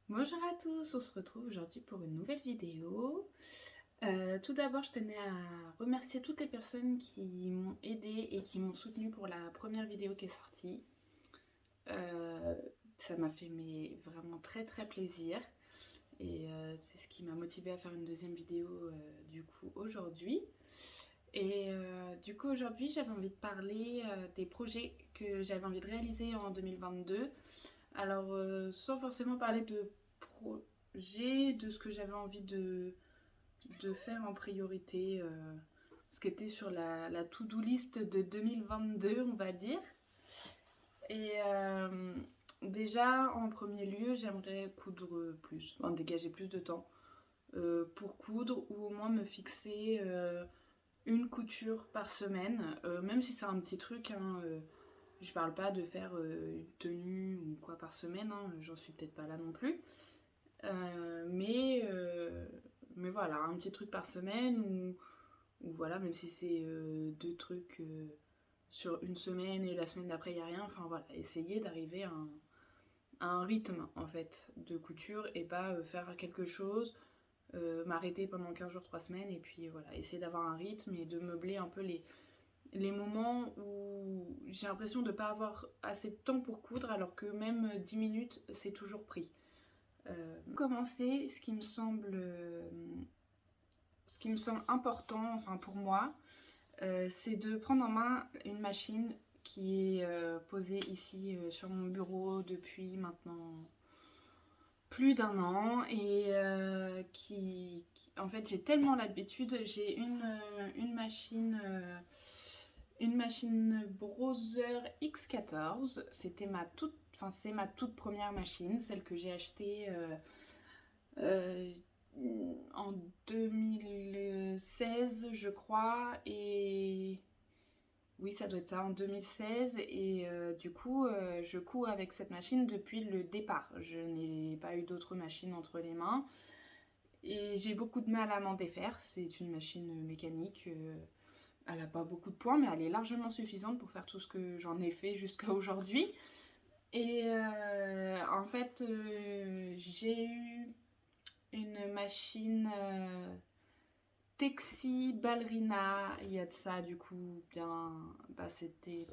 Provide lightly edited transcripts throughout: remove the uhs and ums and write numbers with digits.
Bonjour à tous, on se retrouve aujourd'hui pour une nouvelle vidéo. Tout d'abord, je tenais à remercier toutes les personnes qui m'ont aidée et qui m'ont soutenue pour la première vidéo qui est sortie. Ça m'a fait vraiment très plaisir et c'est ce qui m'a motivée à faire une deuxième vidéo du coup aujourd'hui. Et du coup aujourd'hui j'avais envie de parler des projets que j'avais envie de réaliser en 2022. Alors sans forcément parler de projets, de ce que j'avais envie de faire en priorité, ce qui était sur la to-do list de 2022 on va dire. Et déjà en premier lieu j'aimerais coudre plus, enfin dégager plus de temps pour coudre ou au moins me fixer une couture par semaine, même si c'est un petit truc, hein, je parle pas de faire une tenue ou quoi par semaine, hein, j'en suis peut-être pas là non plus. Mais voilà, un petit truc par semaine ou voilà, même si c'est deux trucs sur une semaine et la semaine d'après il n'y a rien, enfin voilà, essayer d'arriver à un rythme en fait de couture et pas faire quelque chose, m'arrêter pendant 15 jours, 3 semaines et puis voilà, essayer d'avoir un rythme et de meubler un peu les moments où j'ai l'impression de ne pas avoir assez de temps pour coudre alors que même 10 minutes c'est toujours pris. Pour commencer, ce qui me semble important, enfin pour moi, c'est de prendre en main une machine qui est posée ici sur mon bureau depuis maintenant plus d'un an et en fait j'ai tellement l'habitude, j'ai une machine Brother X14, c'est ma toute première machine, celle que j'ai achetée euh, en 2016 je crois, et oui ça doit être ça, en 2016, et du coup je couds avec cette machine depuis le départ. Je n'ai pas eu d'autres machines entre les mains et j'ai beaucoup de mal à m'en défaire. C'est une machine mécanique, elle n'a pas beaucoup de points mais elle est largement suffisante pour faire tout ce que j'en ai fait jusqu'à aujourd'hui. Et en fait j'ai eu une machine Texi Ballerina, il y a de ça du coup bien, bah c'était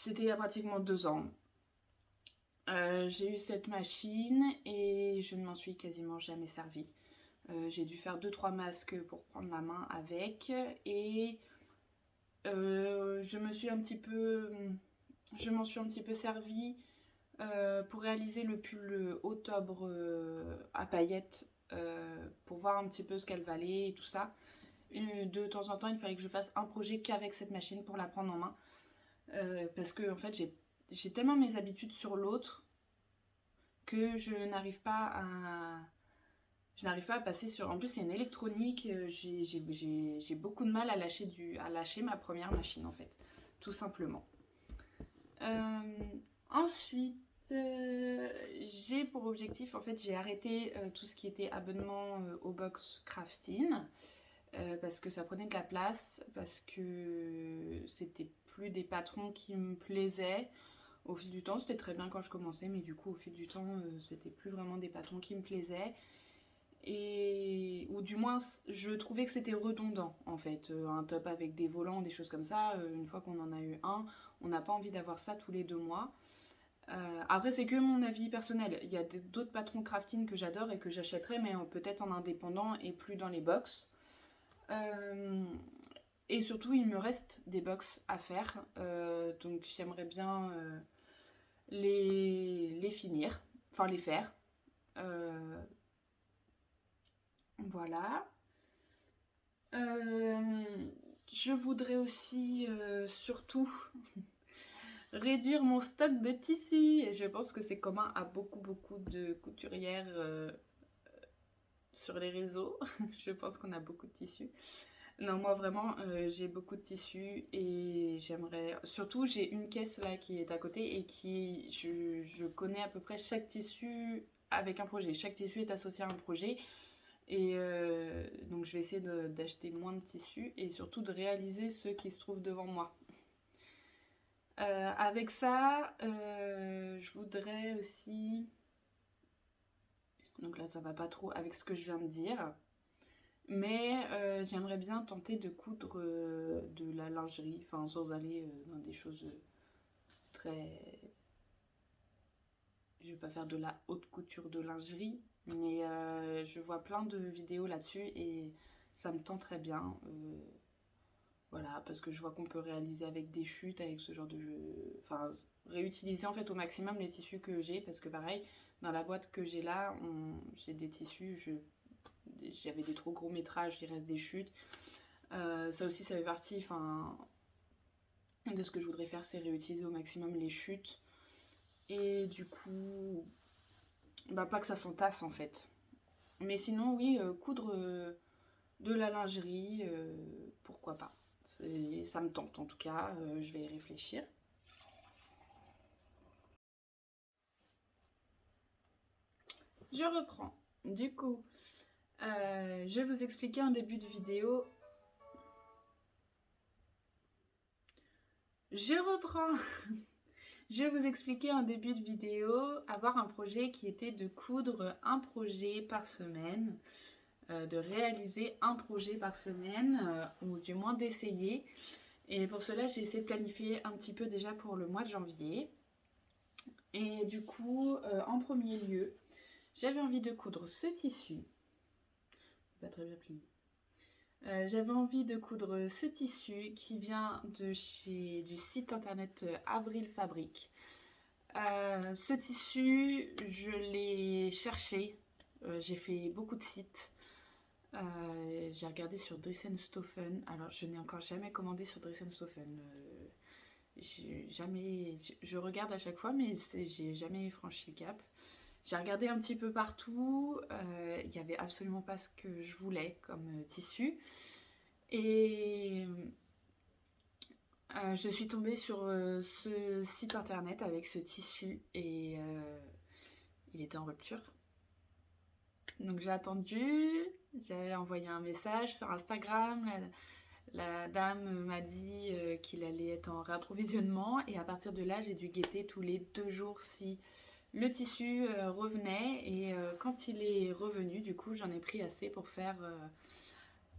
il y a pratiquement 2 ans. J'ai eu cette machine et je ne m'en suis quasiment jamais servie. J'ai dû faire 2-3 masques pour prendre la main avec et je m'en suis un petit peu servie pour réaliser le pull octobre à paillettes, pour voir un petit peu ce qu'elle valait et tout ça. Et de temps en temps, il fallait que je fasse un projet qu'avec cette machine pour la prendre en main. Parce que en fait, j'ai tellement mes habitudes sur l'autre que je n'arrive pas à passer sur. En plus, c'est une électronique. J'ai beaucoup de mal à lâcher ma première machine en fait, tout simplement. Ensuite, j'ai pour objectif, en fait, j'ai arrêté tout ce qui était abonnement au box crafting. Parce que ça prenait de la place, parce que c'était plus des patrons qui me plaisaient. Au fil du temps, c'était très bien quand je commençais, mais du coup, au fil du temps, c'était plus vraiment des patrons qui me plaisaient. Ou du moins, je trouvais que c'était redondant en fait. Un top avec des volants, des choses comme ça, une fois qu'on en a eu un, on n'a pas envie d'avoir ça tous les 2 mois. Après, c'est que mon avis personnel. Il y a d'autres patrons crafting que j'adore et que j'achèterais, mais peut-être en indépendant et plus dans les box. Et surtout, il me reste des box à faire, donc j'aimerais bien les finir, enfin les faire. Voilà. Je voudrais aussi surtout réduire mon stock de tissus. Et je pense que c'est commun à beaucoup de couturières sur les réseaux. Je pense qu'on a beaucoup de tissus. Non, moi vraiment, j'ai beaucoup de tissus et j'aimerais... Surtout, j'ai une caisse là qui est à côté et qui... Je connais à peu près chaque tissu avec un projet. Chaque tissu est associé à un projet. Et donc je vais essayer d'acheter moins de tissus et surtout de réaliser ceux qui se trouvent devant moi. Avec ça, je voudrais aussi... Donc là, ça va pas trop avec ce que je viens de dire. Mais j'aimerais bien tenter de coudre de la lingerie, enfin sans aller dans des choses très... Je vais pas faire de la haute couture de lingerie, mais je vois plein de vidéos là-dessus et ça me tente très bien. Voilà, parce que je vois qu'on peut réaliser avec des chutes, avec ce genre de... Enfin, réutiliser en fait au maximum les tissus que j'ai, parce que pareil, dans la boîte que j'ai là, j'ai des tissus, j'avais des trop gros métrages, il reste des chutes. Ça aussi, ça fait partie, enfin, de ce que je voudrais faire, c'est réutiliser au maximum les chutes. Et du coup, bah pas que ça s'entasse en fait. Mais sinon, oui, coudre de la lingerie, pourquoi pas. Ça me tente en tout cas, je vais y réfléchir. Je reprends. Du coup, je vais vous expliquer en début de vidéo. Je reprends. Je vais vous expliquer en début de vidéo avoir un projet qui était de coudre un projet par semaine, de réaliser un projet par semaine, ou du moins d'essayer. Et pour cela, j'ai essayé de planifier un petit peu déjà pour le mois de janvier. Et du coup, en premier lieu, j'avais envie de coudre ce tissu. Pas très bien plié. J'avais envie de coudre ce tissu qui vient du site internet Avril Fabrique. Ce tissu, je l'ai cherché. J'ai fait beaucoup de sites. J'ai regardé sur Dressenstoffen. Alors, je n'ai encore jamais commandé sur Dressenstoffen. Je regarde à chaque fois, mais j'ai jamais franchi le cap. J'ai regardé un petit peu partout. Il n'y avait absolument pas ce que je voulais comme tissu. Et je suis tombée sur ce site internet avec ce tissu et il était en rupture. Donc j'ai attendu, j'avais envoyé un message sur Instagram, la dame m'a dit qu'il allait être en réapprovisionnement et à partir de là j'ai dû guetter tous les 2 jours si le tissu revenait et quand il est revenu du coup j'en ai pris assez pour faire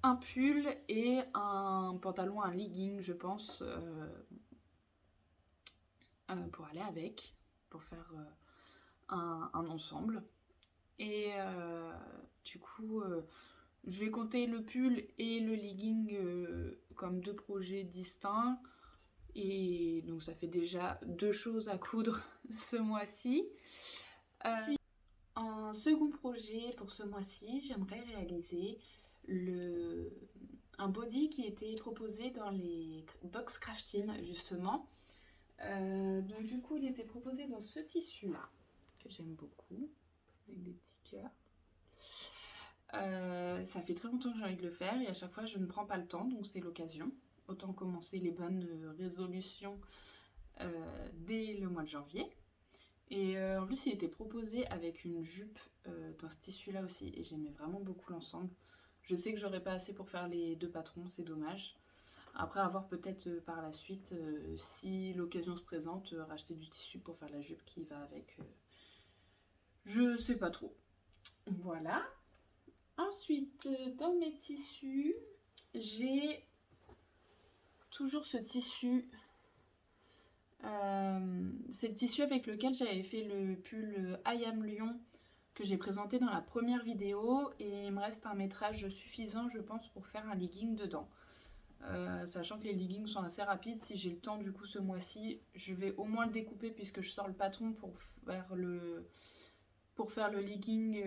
un pull et un pantalon, un legging je pense pour aller avec, pour faire un ensemble. Et du coup, je vais compter le pull et le legging comme 2 projets distincts. Et donc ça fait déjà 2 choses à coudre ce mois-ci. En second projet pour ce mois-ci, j'aimerais réaliser un body qui était proposé dans les box crafting justement. Donc du coup il était proposé dans ce tissu là que j'aime beaucoup avec des petits cœurs. Ça fait très longtemps que j'ai envie de le faire et à chaque fois je ne prends pas le temps donc c'est l'occasion. Autant commencer les bonnes résolutions dès le mois de janvier. Et en plus il était proposé avec une jupe dans ce tissu là aussi et j'aimais vraiment beaucoup l'ensemble. Je sais que j'aurais pas assez pour faire les 2 patrons, c'est dommage. Après avoir peut-être par la suite, si l'occasion se présente, racheter du tissu pour faire la jupe qui va avec. Je sais pas trop. Voilà. Ensuite, dans mes tissus, j'ai toujours ce tissu. C'est le tissu avec lequel j'avais fait le pull I Am Lyon que j'ai présenté dans la première vidéo et il me reste un métrage suffisant je pense pour faire un legging dedans. Sachant que les leggings sont assez rapides, si j'ai le temps du coup ce mois-ci, je vais au moins le découper puisque je sors le patron pour faire le legging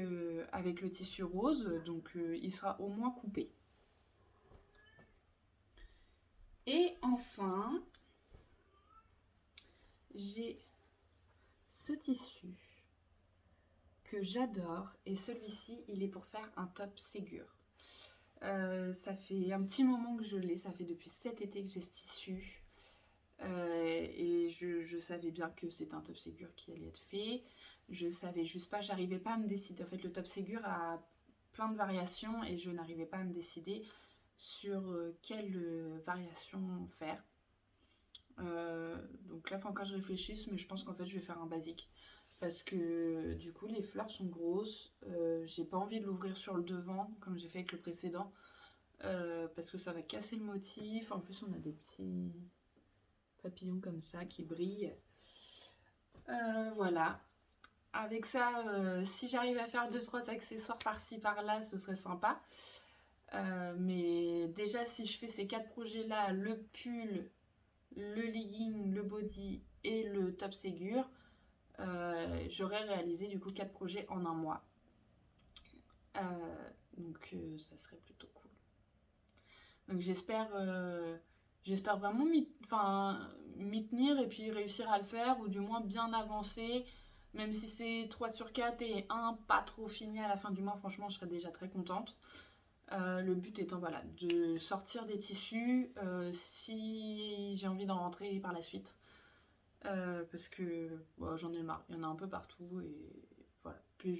avec le tissu rose, donc il sera au moins coupé. Et enfin, j'ai ce tissu que j'adore et celui-ci il est pour faire un top Ségur. Ça fait un petit moment que je l'ai, ça fait depuis cet été que j'ai ce tissu. Et je savais bien que c'était un top Ségur qui allait être fait. Je savais juste pas, j'arrivais pas à me décider. En fait, le top Ségur a plein de variations et je n'arrivais pas à me décider sur quelle variation faire. Donc là, il faut encore que je réfléchisse, mais je pense qu'en fait, je vais faire un basique. Parce que du coup, les fleurs sont grosses. J'ai pas envie de l'ouvrir sur le devant, comme j'ai fait avec le précédent. Parce que ça va casser le motif. En plus, on a des petits papillons comme ça qui brillent. Voilà. Avec ça, si j'arrive à faire 2-3 accessoires par-ci par-là, ce serait sympa. Mais déjà, si je fais ces 4 projets-là, le pull, le legging, le body et le top Ségur, j'aurais réalisé du coup 4 projets en un mois. Donc ça serait plutôt cool. Donc j'espère vraiment m'y tenir et puis réussir à le faire, ou du moins bien avancer. Même si c'est 3 sur 4 et un pas trop fini à la fin du mois, franchement je serais déjà très contente. Le but étant voilà, de sortir des tissus si j'ai envie d'en rentrer par la suite. Parce que bon, j'en ai marre, il y en a un peu partout et voilà. Puis